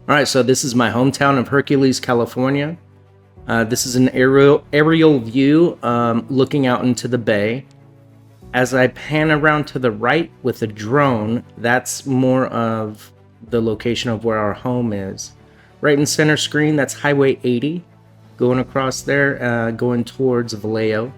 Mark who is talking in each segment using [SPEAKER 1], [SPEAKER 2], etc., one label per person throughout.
[SPEAKER 1] All right, so this is my hometown of Hercules, California. This is an aerial view looking out into the bay. As I pan around to the right with a drone, that's more of the location of where our home is. Right in center screen, that's Highway 80, going across there, going towards Vallejo.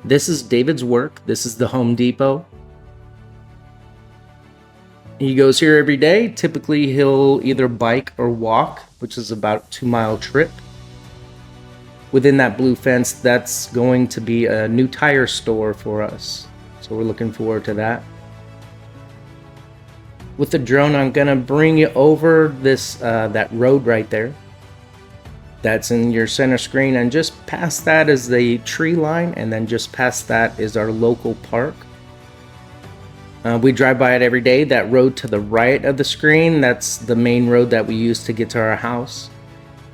[SPEAKER 1] This is David's work. This is the Home Depot. He goes here every day. Typically, he'll either bike or walk, which is about a 2-mile trip. Within that blue fence, that's going to be a new tire store for us. So we're looking forward to that. With the drone, I'm gonna bring you over this that road right there. That's in your center screen, and just past that is the tree line, and then just past that is our local park. We drive by it every day. That road to the right of the screen, that's the main road that we use to get to our house.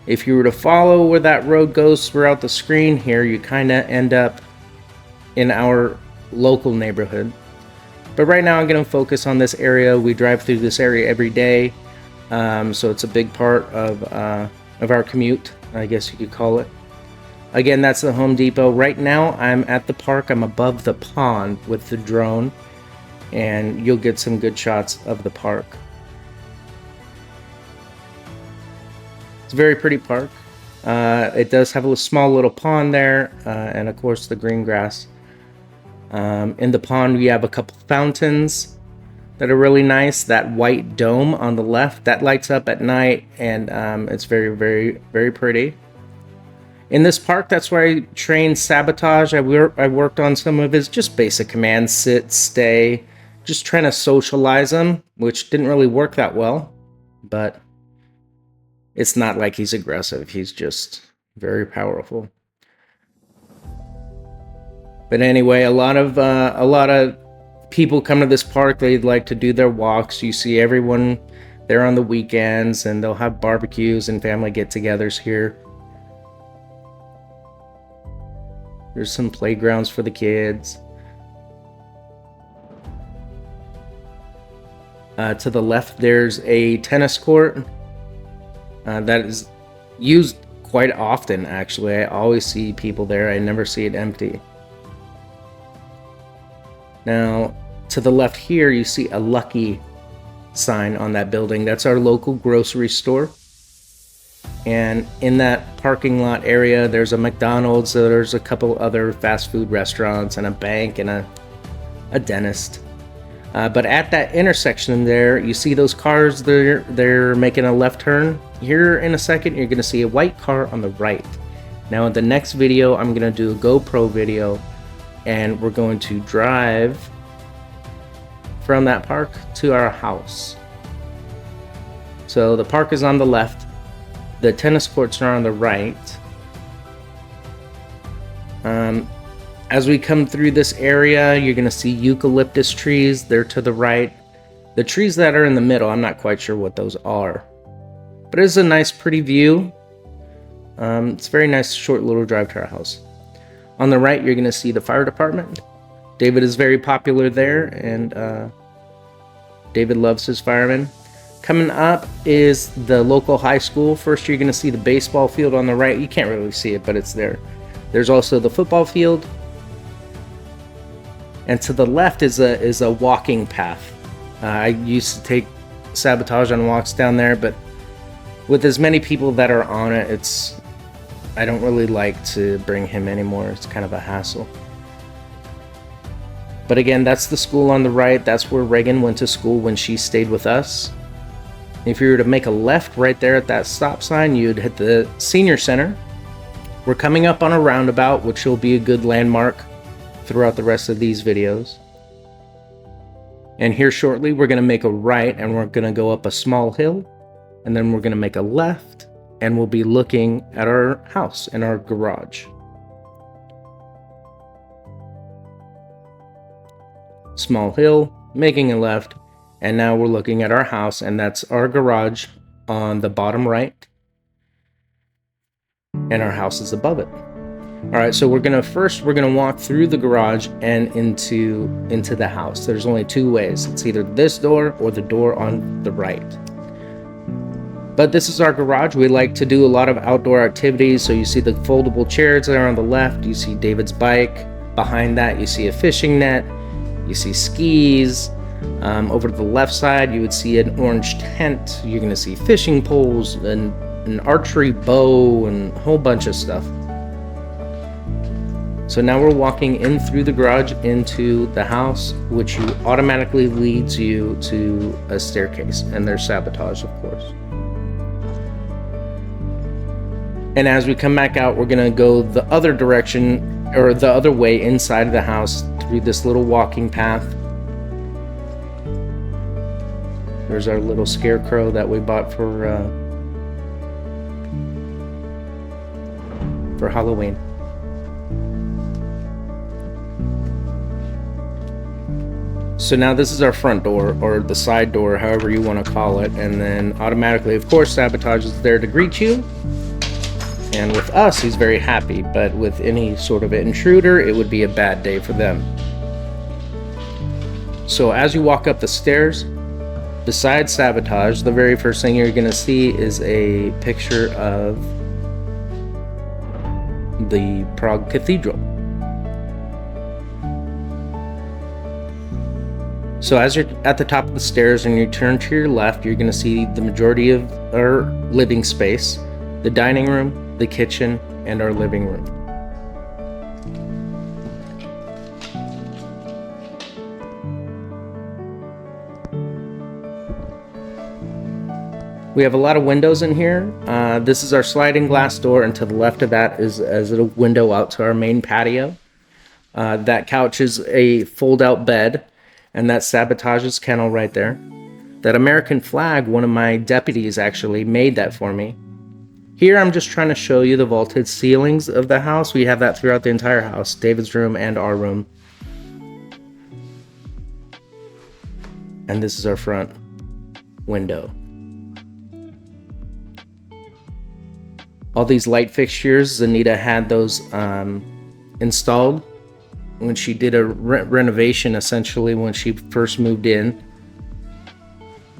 [SPEAKER 1] If you were to follow where that road goes throughout the screen here, you kind of end up in our local neighborhood. But right now I'm going to focus on this area. We drive through this area every day, so it's a big part of our commute, I guess you could call it. Again, that's the Home Depot. Right now I'm at the park. I'm above the pond with the drone, and you'll get some good shots of the park. It's a very pretty park. It does have a small little pond there, and of course the green grass. In the pond we have a couple fountains that are really nice. That white dome on the left, that lights up at night, and it's very, very, very pretty. In this park, that's where I trained Sabotage. I worked on some of his just basic commands: sit, stay, just trying to socialize him, which didn't really work that well, but it's not like he's aggressive. He's just very powerful. But anyway, a lot of people come to this park. They'd like to do their walks. You see everyone there on the weekends, and they'll have barbecues and family get-togethers here. There's some playgrounds for the kids. To the left, there's a tennis court that is used quite often, actually. I always see people there. I never see it empty. Now, to the left here, you see a Lucky sign on that building. That's our local grocery store. And in that parking lot area, there's a McDonald's, there's a couple other fast food restaurants, and a bank, and a dentist. But at that intersection there, you see those cars, they're making a left turn. Here in a second, you're going to see a white car on the right. Now in the next video, I'm going to do a GoPro video, and we're going to drive from that park to our house. So the park is on the left, the tennis courts are on the right. As we come through this area, you're going to see eucalyptus trees. They're to the right. The trees that are in the middle, I'm not quite sure what those are, but it's a nice, pretty view. It's a very nice, short little drive to our house. On the right, you're going to see the fire department. David is very popular there, and David loves his firemen. Coming up is the local high school. First, you're going to see the baseball field on the right. You can't really see it, but it's there. There's also the football field. And to the left is a walking path. I used to take Sabotage on walks down there, but with as many people that are on it, I don't really like to bring him anymore. It's kind of a hassle. But again, that's the school on the right. That's where Reagan went to school when she stayed with us. If you were to make a left right there at that stop sign, you'd hit the senior center. We're coming up on a roundabout, which will be a good landmark throughout the rest of these videos. And here shortly, we're going to make a right, and we're going to go up a small hill, and then we're going to make a left, and we'll be looking at our house and our garage. Small hill, making a left, and now we're looking at our house, and that's our garage on the bottom right, and our house is above it. All right, so we're gonna walk through the garage and into the house. There's only two ways. It's either this door or the door on the right. But this is our garage. We like to do a lot of outdoor activities. So you see the foldable chairs there on the left. You see David's bike. Behind that, you see a fishing net. You see skis. Over to the left side, you would see an orange tent. You're gonna see fishing poles and an archery bow and a whole bunch of stuff. So now we're walking in through the garage into the house, which automatically leads you to a staircase, and there's Sabotage, of course. And as we come back out, we're gonna go the other direction, or the other way inside of the house through this little walking path. There's our little scarecrow that we bought for Halloween. So now this is our front door, or the side door, however you want to call it, and then automatically, of course, Sabotage is there to greet you. And with us, he's very happy, but with any sort of intruder, it would be a bad day for them. So as you walk up the stairs, besides Sabotage, the very first thing you're going to see is a picture of the Prague Cathedral. So as you're at the top of the stairs and you turn to your left, you're going to see the majority of our living space, the dining room, the kitchen, and our living room. We have a lot of windows in here. This is our sliding glass door, and to the left of that is a window out to our main patio. That couch is a fold-out bed, and that's Sabotage's kennel right there. That American flag, one of my deputies actually made that for me. Here I'm just trying to show you the vaulted ceilings of the house. We have that throughout the entire house, David's room and our room. And this is our front window. All these light fixtures, Zanita had those installed when she did a renovation, essentially, when she first moved in.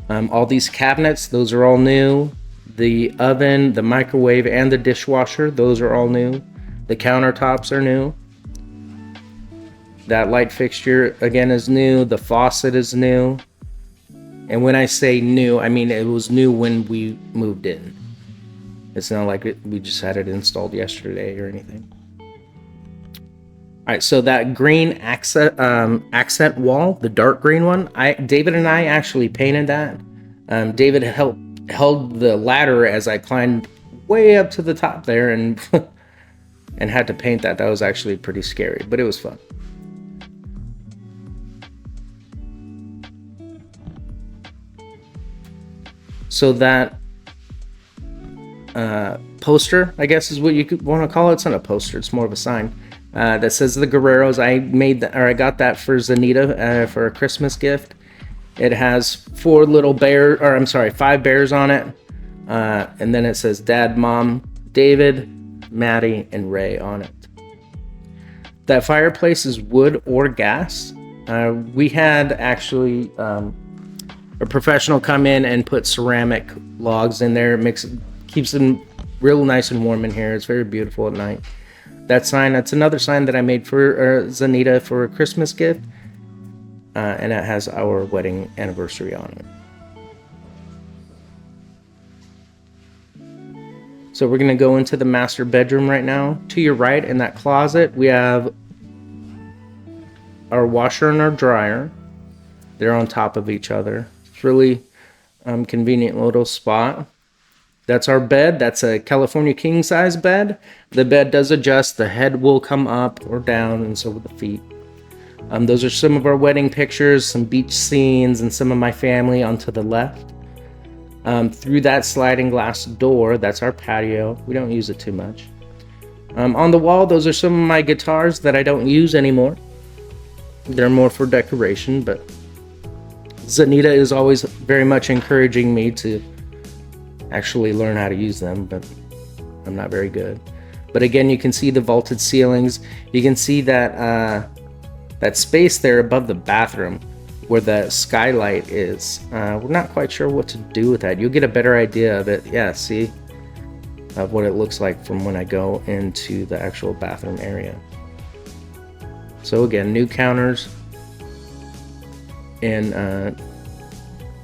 [SPEAKER 1] All these cabinets, those are all new. The oven, the microwave, and the dishwasher, those are all new. The countertops are new. That light fixture, again, is new. The faucet is new. And when I say new, I mean it was new when we moved in. It's not like we just had it installed yesterday or anything. All right, so that green accent wall, the dark green one, David and I actually painted that. David held the ladder as I climbed way up to the top there and and had to paint that. That was actually pretty scary, but it was fun. So that poster, I guess is what you could want to call it. It's not a poster, it's more of a sign. That says the Guerreros. I got that for Zanita for a Christmas gift. It has 5 bears on it. And then it says Dad, Mom, David, Maddie, and Ray on it. That fireplace is wood or gas. We had actually a professional come in and put ceramic logs in there. Keeps them real nice and warm in here. It's very beautiful at night. That's another sign that I made for Zanita for a Christmas gift. And it has our wedding anniversary on it. So we're going to go into the master bedroom right now. To your right in that closet, we have our washer and our dryer. They're on top of each other. It's really convenient little spot. That's our bed. That's a California king size bed. The bed does adjust. The head will come up or down, and so will the feet. Those are some of our wedding pictures, some beach scenes, and some of my family onto the left. Through that sliding glass door, that's our patio. We don't use it too much. On the wall, those are some of my guitars that I don't use anymore. They're more for decoration, but Zanita is always very much encouraging me to actually learn how to use them, but I'm not very good. But again, you can see the vaulted ceilings. You can see that that space there above the bathroom where the skylight is. We're not quite sure what to do with that. You'll get a better idea of it. Yeah, see, of what it looks like from when I go into the actual bathroom area. So again, new counters and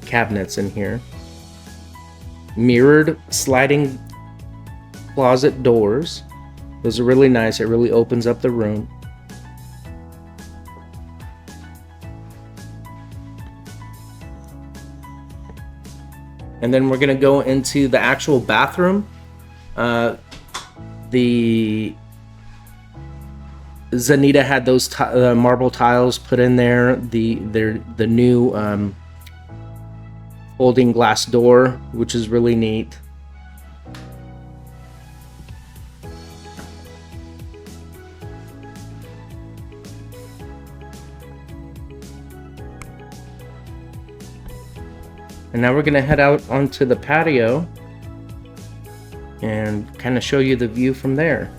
[SPEAKER 1] cabinets in here. Mirrored sliding closet doors. Those are really nice. It really opens up the room. And then we're going to go into the actual bathroom. The Zanita had those marble tiles put in there. The new folding glass door, which is really neat. And now we're going to head out onto the patio and kind of show you the view from there.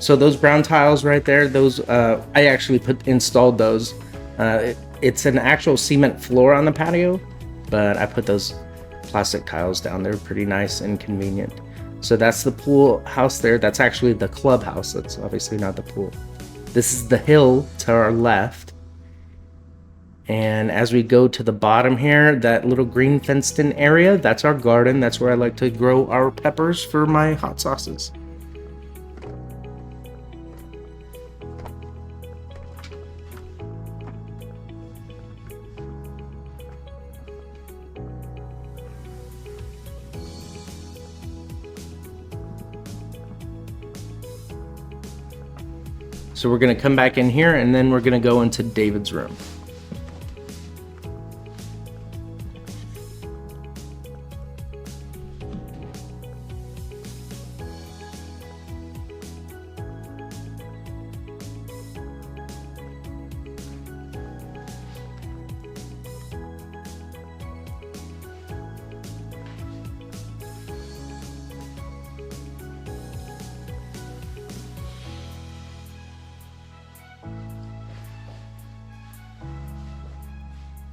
[SPEAKER 1] So those brown tiles right there, those I actually installed those. It's an actual cement floor on the patio, but I put those plastic tiles down. They're pretty nice and convenient. So that's the pool house there. That's actually the clubhouse. That's obviously not the pool. This is the hill to our left. And as we go to the bottom here, that little green fenced in area, that's our garden. That's where I like to grow our peppers for my hot sauces. So we're going to come back in here and then we're going to go into David's room.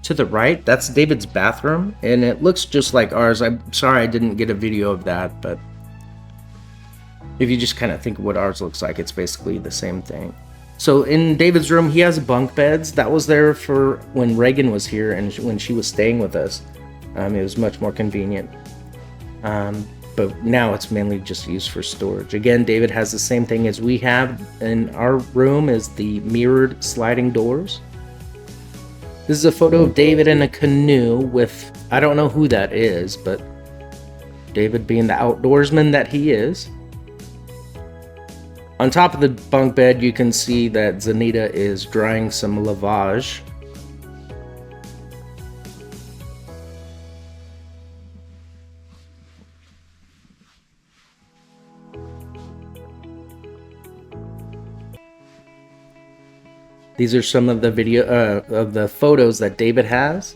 [SPEAKER 1] To the right, that's David's bathroom, and it looks just like ours. I'm sorry I didn't get a video of that, but if you just kind of think of what ours looks like, it's basically the same thing. So in David's room, he has bunk beds. That was there for when Reagan was here and when she was staying with us. It was much more convenient. But now it's mainly just used for storage. Again, David has the same thing as we have in our room, is the mirrored sliding doors. This is a photo of David in a canoe with, I don't know who that is, but David being the outdoorsman that he is. On top of the bunk bed, you can see that Zanita is drying some lavage. These are some of the photos that David has.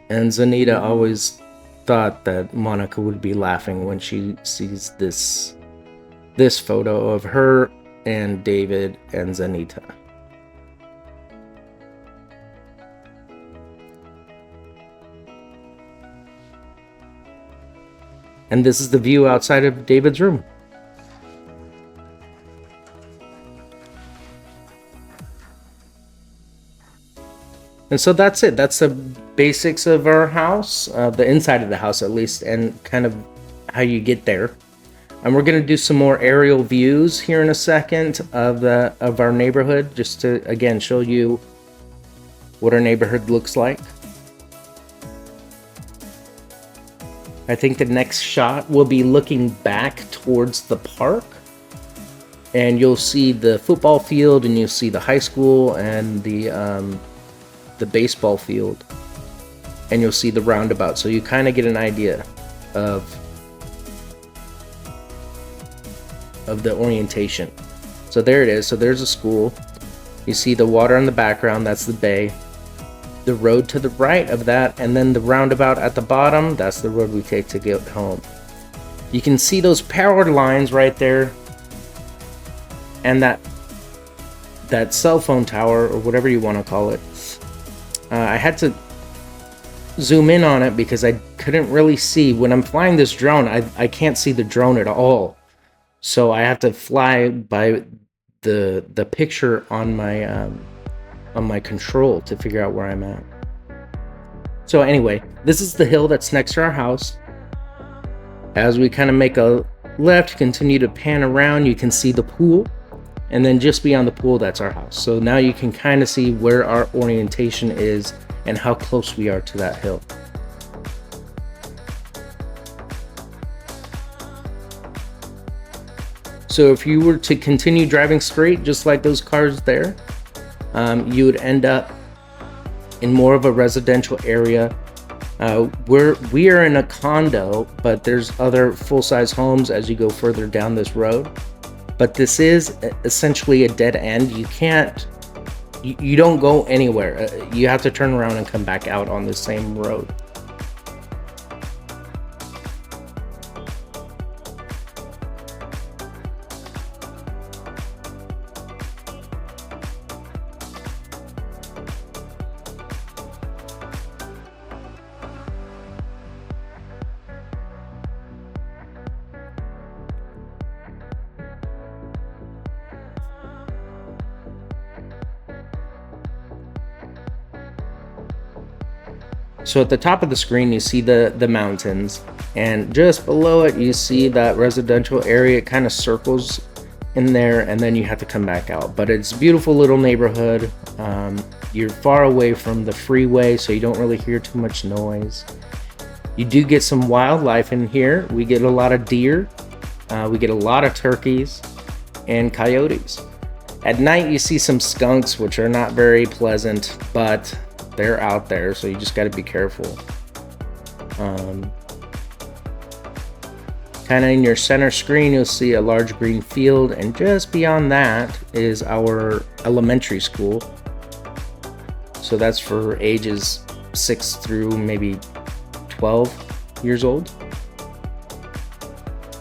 [SPEAKER 1] And Zanita always thought that Monica would be laughing when she sees this photo of her and David and Zanita. And this is the view outside of David's room. And so that's it. That's the basics of our house, the inside of the house at least, and kind of how you get there. And we're going to do some more aerial views here in a second of our neighborhood, just to again show you what our neighborhood looks like. I think the next shot will be looking back towards the park, and you'll see the football field, and you'll see the high school and the baseball field, and you'll see the roundabout, so you kind of get an idea. of the orientation. So there it is. So there's a school. You see the water in the background, that's the bay. The road to the right of that, and then the roundabout at the bottom, that's the road we take to get home. You can see those power lines right there, and that cell phone tower, or whatever you want to call it. I had to zoom in on it because I couldn't really see. When I'm flying this drone, I can't see the drone at all. So I have to fly by the picture on my control to figure out where I'm at. So anyway, this is the hill that's next to our house. As we kind of make a left, continue to pan around, you can see the pool. And then just beyond the pool, that's our house. So now you can kind of see where our orientation is and how close we are to that hill. So if you were to continue driving straight, just like those cars there, you would end up in more of a residential area. We are in a condo, but there's other full-size homes as you go further down this road. But this is essentially a dead end. You don't go anywhere. You have to turn around and come back out on the same road. So at the top of the screen, you see the mountains, and just below it, you see that residential area. It kind of circles in there, and then you have to come back out. But it's a beautiful little neighborhood. You're far away from the freeway, so you don't really hear too much noise. You do get some wildlife in here. We get a lot of deer. We get a lot of turkeys and coyotes. At night, you see some skunks, which are not very pleasant, but they're out there, so you just got to be careful. Kind of in your center screen, you'll see a large green field, and just beyond that is our elementary school. So that's for ages 6 through maybe 12 years old.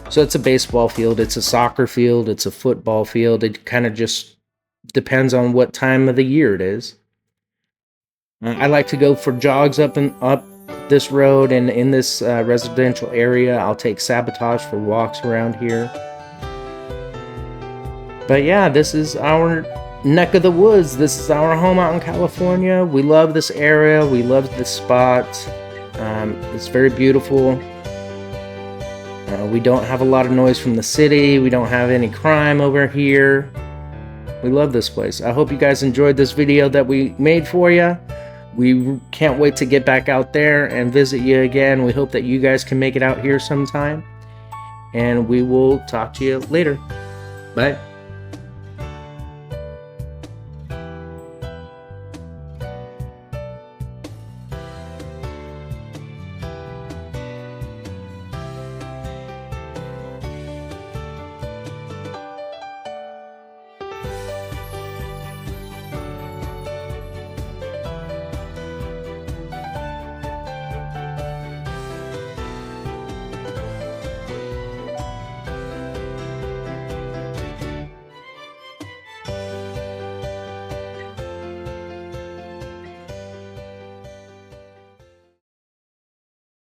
[SPEAKER 1] So it's a baseball field, it's a soccer field, it's a football field. It kind of just depends on what time of the year it is. I like to go for jogs up this road, and in this residential area, I'll take Sabotage for walks around here. But yeah, this is our neck of the woods. This is our home out in California. We love this area. We love this spot. It's very beautiful. We don't have a lot of noise from the city. We don't have any crime over here. We love this place. I hope you guys enjoyed this video that we made for you. We can't wait to get back out there and visit you again. We hope that you guys can make it out here sometime. And we will talk to you later. Bye.